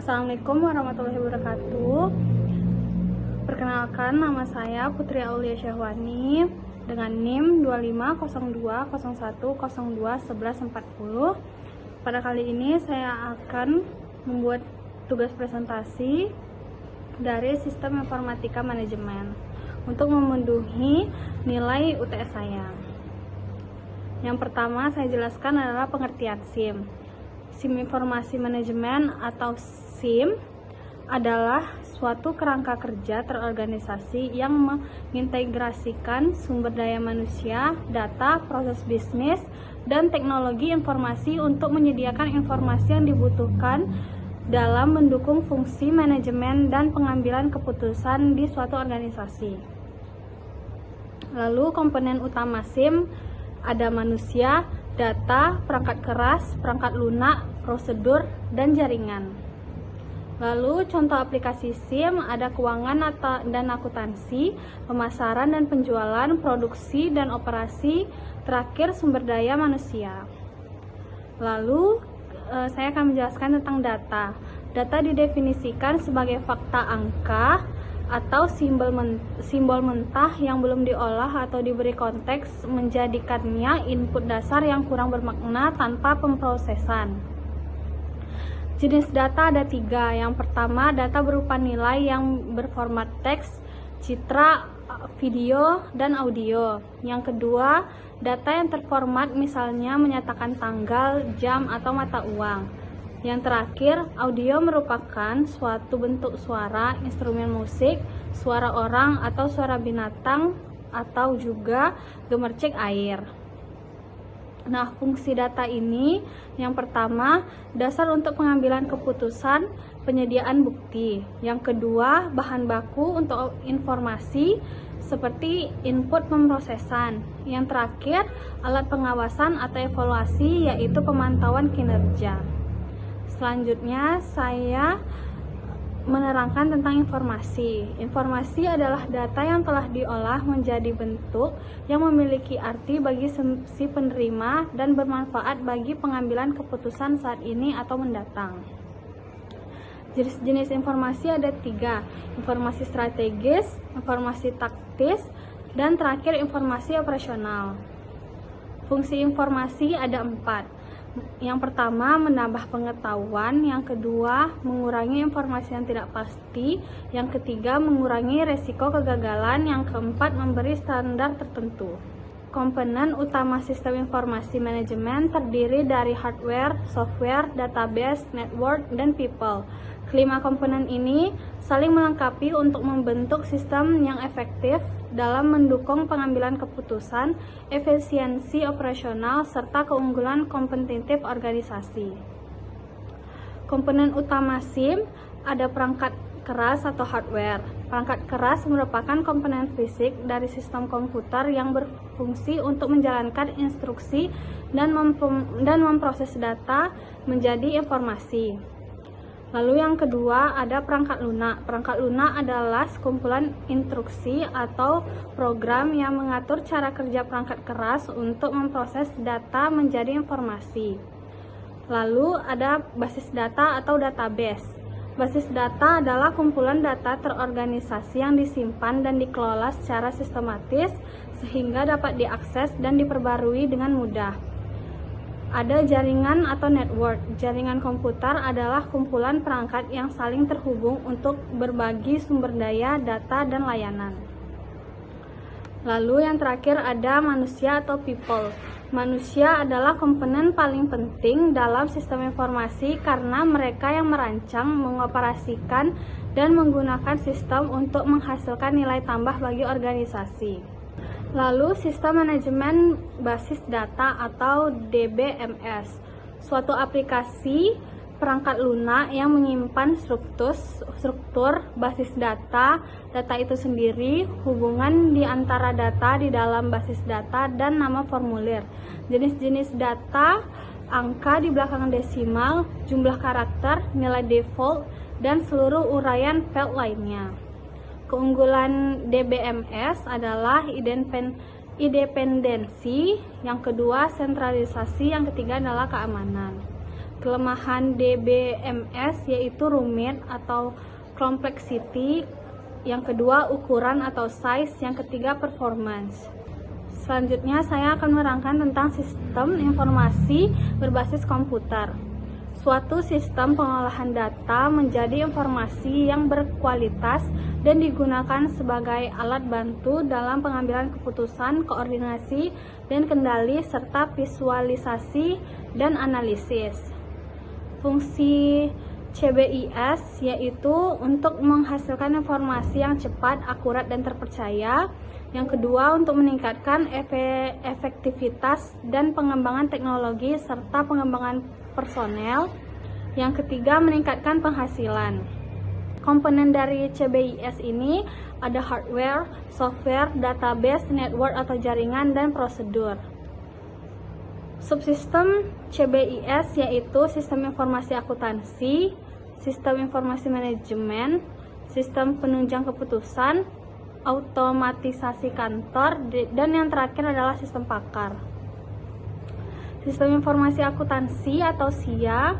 Assalamualaikum warahmatullahi wabarakatuh. Perkenalkan, nama saya Putri Aulia Syahwani dengan NIM 250201021140. Pada kali ini saya akan membuat tugas presentasi dari Sistem Informatika Manajemen untuk memenuhi nilai UTS saya. Yang pertama saya jelaskan adalah pengertian SIM. SIM Informasi Manajemen atau SIM adalah suatu kerangka kerja terorganisasi yang mengintegrasikan sumber daya manusia, data, proses bisnis, dan teknologi informasi untuk menyediakan informasi yang dibutuhkan dalam mendukung fungsi manajemen dan pengambilan keputusan di suatu organisasi. Lalu komponen utama SIM ada manusia, data, perangkat keras, perangkat lunak, prosedur, dan jaringan. Lalu contoh aplikasi SIM ada keuangan dan akuntansi, pemasaran dan penjualan, produksi dan operasi, terakhir sumber daya manusia. Lalu saya akan menjelaskan tentang data. Data didefinisikan sebagai fakta angka atau simbol mentah yang belum diolah atau diberi konteks, menjadikannya input dasar yang kurang bermakna tanpa pemrosesan. Jenis data ada 3. Yang pertama, data berupa nilai yang berformat teks, citra, video, dan audio. Yang kedua, data yang terformat misalnya menyatakan tanggal, jam, atau mata uang. Yang terakhir, audio merupakan suatu bentuk suara, instrumen musik, suara orang atau suara binatang, atau juga gemercik air. Nah, fungsi data ini yang pertama, dasar untuk pengambilan keputusan, penyediaan bukti. Yang kedua, bahan baku untuk informasi seperti input pemrosesan. Yang terakhir, alat pengawasan atau evaluasi, yaitu pemantauan kinerja. Selanjutnya saya menerangkan tentang informasi. Informasi adalah data yang telah diolah menjadi bentuk yang memiliki arti bagi si penerima dan bermanfaat bagi pengambilan keputusan saat ini atau mendatang. Jenis informasi ada 3, informasi strategis, informasi taktis, dan terakhir informasi operasional. Fungsi informasi ada 4. Yang pertama, menambah pengetahuan. Yang kedua, mengurangi informasi yang tidak pasti. Yang ketiga, mengurangi resiko kegagalan. Yang keempat, memberi standar tertentu. Komponen utama sistem informasi manajemen terdiri dari hardware, software, database, network, dan people. Kelima komponen ini saling melengkapi untuk membentuk sistem yang efektif dalam mendukung pengambilan keputusan, efisiensi operasional, serta keunggulan kompetitif organisasi. Komponen utama SIM ada perangkat keras atau hardware. Perangkat keras merupakan komponen fisik dari sistem komputer yang berfungsi untuk menjalankan instruksi dan memproses data menjadi informasi. Lalu yang kedua ada perangkat lunak. Perangkat lunak adalah sekumpulan instruksi atau program yang mengatur cara kerja perangkat keras untuk memproses data menjadi informasi. Lalu ada basis data atau database. Basis data adalah kumpulan data terorganisasi yang disimpan dan dikelola secara sistematis sehingga dapat diakses dan diperbarui dengan mudah. Ada jaringan atau network. Jaringan komputer adalah kumpulan perangkat yang saling terhubung untuk berbagi sumber daya, data, dan layanan. Lalu yang terakhir ada manusia atau people. Manusia adalah komponen paling penting dalam sistem informasi karena mereka yang merancang, mengoperasikan, dan menggunakan sistem untuk menghasilkan nilai tambah bagi organisasi. Lalu sistem manajemen basis data atau DBMS, suatu aplikasi perangkat lunak yang menyimpan struktur basis data itu sendiri, hubungan di antara data di dalam basis data, dan nama formulir. Jenis-jenis data, angka di belakang desimal, jumlah karakter, nilai default, dan seluruh uraian file lainnya. Keunggulan DBMS adalah independensi, yang kedua sentralisasi, yang ketiga adalah keamanan. Kelemahan DBMS yaitu rumit atau complexity, yang kedua ukuran atau size, yang ketiga performance. Selanjutnya saya akan menerangkan tentang sistem informasi berbasis komputer. Suatu sistem pengolahan data menjadi informasi yang berkualitas dan digunakan sebagai alat bantu dalam pengambilan keputusan, koordinasi, dan kendali, serta visualisasi dan analisis. Fungsi CBIS yaitu untuk menghasilkan informasi yang cepat, akurat, dan terpercaya. Yang kedua, untuk meningkatkan efektivitas dan pengembangan teknologi serta pengembangan personel. Yang ketiga, meningkatkan penghasilan. Komponen dari CBIS ini ada hardware, software, database, network atau jaringan, dan prosedur. Subsistem CBIS yaitu sistem informasi akuntansi, sistem informasi manajemen, sistem penunjang keputusan, automatisasi kantor, dan yang terakhir adalah sistem pakar. Sistem informasi akuntansi atau SIA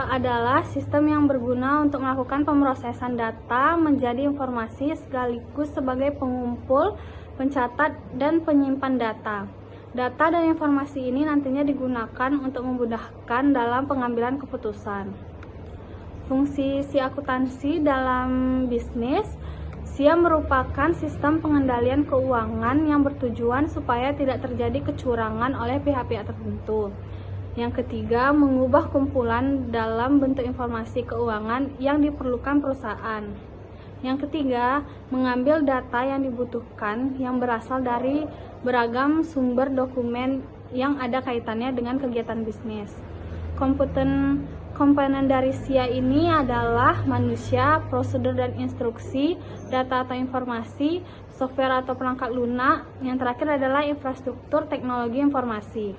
adalah sistem yang berguna untuk melakukan pemrosesan data menjadi informasi sekaligus sebagai pengumpul, pencatat, dan penyimpan data. Data dan informasi ini nantinya digunakan untuk memudahkan dalam pengambilan keputusan. Fungsi SIA akuntansi dalam bisnis. SIA merupakan sistem pengendalian keuangan yang bertujuan supaya tidak terjadi kecurangan oleh pihak-pihak tertentu. Yang ketiga, mengubah kumpulan dalam bentuk informasi keuangan yang diperlukan perusahaan. Yang ketiga, mengambil data yang dibutuhkan yang berasal dari beragam sumber dokumen yang ada kaitannya dengan kegiatan bisnis. Komponen dari SIA ini adalah manusia, prosedur dan instruksi, data atau informasi, software atau perangkat lunak, yang terakhir adalah infrastruktur teknologi informasi.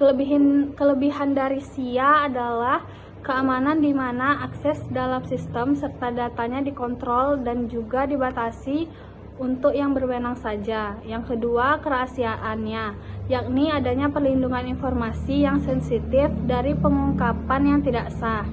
Kelebihan dari SIA adalah keamanan di mana akses dalam sistem serta datanya dikontrol dan juga dibatasi untuk yang berwenang saja. Yang kedua, kerahasiaannya, yakni adanya perlindungan informasi yang sensitif dari pengungkapan yang tidak sah.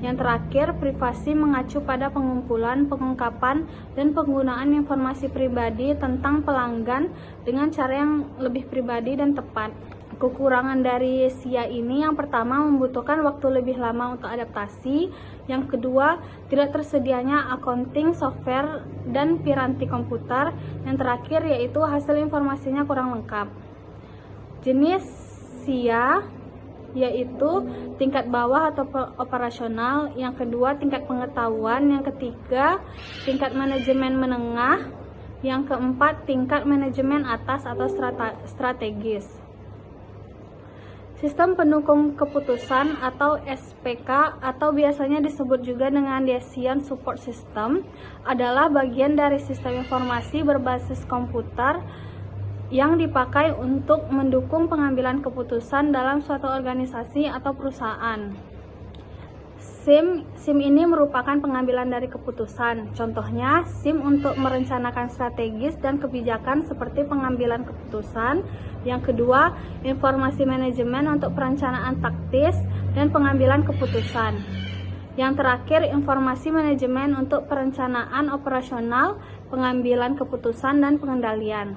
Yang terakhir, privasi mengacu pada pengumpulan, pengungkapan, dan penggunaan informasi pribadi tentang pelanggan dengan cara yang lebih pribadi dan tepat. Kekurangan dari SIA ini yang pertama membutuhkan waktu lebih lama untuk adaptasi, yang kedua tidak tersedianya accounting software dan piranti komputer, yang terakhir yaitu hasil informasinya kurang lengkap. Jenis SIA yaitu tingkat bawah atau operasional, yang kedua tingkat pengetahuan, yang ketiga tingkat manajemen menengah, yang keempat tingkat manajemen atas atau strategis. Sistem pendukung keputusan atau SPK atau biasanya disebut juga dengan Decision Support System adalah bagian dari sistem informasi berbasis komputer yang dipakai untuk mendukung pengambilan keputusan dalam suatu organisasi atau perusahaan. SIM ini merupakan pengambilan dari keputusan. Contohnya, SIM untuk merencanakan strategis dan kebijakan seperti pengambilan keputusan. Yang kedua, informasi manajemen untuk perencanaan taktis dan pengambilan keputusan. Yang terakhir, informasi manajemen untuk perencanaan operasional, pengambilan keputusan, dan pengendalian.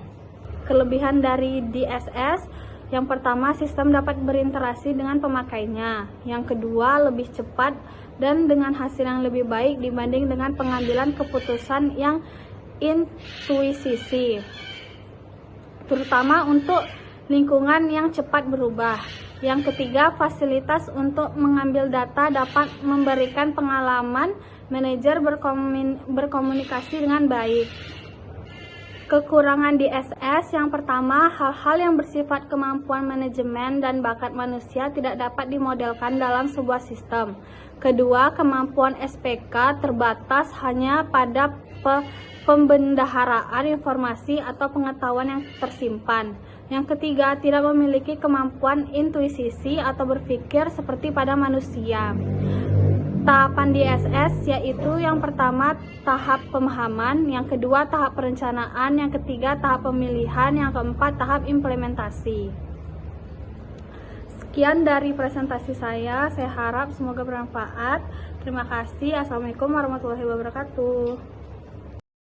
Kelebihan dari DSS, yang pertama, sistem dapat berinteraksi dengan pemakainya. Yang kedua, lebih cepat dan dengan hasil yang lebih baik dibanding dengan pengambilan keputusan yang intuisi, terutama untuk lingkungan yang cepat berubah. Yang ketiga, fasilitas untuk mengambil data dapat memberikan pengalaman manajer berkomunikasi dengan baik. Kekurangan DSS, yang pertama, hal-hal yang bersifat kemampuan manajemen dan bakat manusia tidak dapat dimodelkan dalam sebuah sistem. Kedua, kemampuan SPK terbatas hanya pada pembendaharaan informasi atau pengetahuan yang tersimpan. Yang ketiga, tidak memiliki kemampuan intuisi atau berpikir seperti pada manusia. Tahapan DSS yaitu yang pertama tahap pemahaman, yang kedua tahap perencanaan, yang ketiga tahap pemilihan, yang keempat tahap implementasi. Sekian dari presentasi saya harap semoga bermanfaat. Terima kasih. Assalamualaikum warahmatullahi wabarakatuh.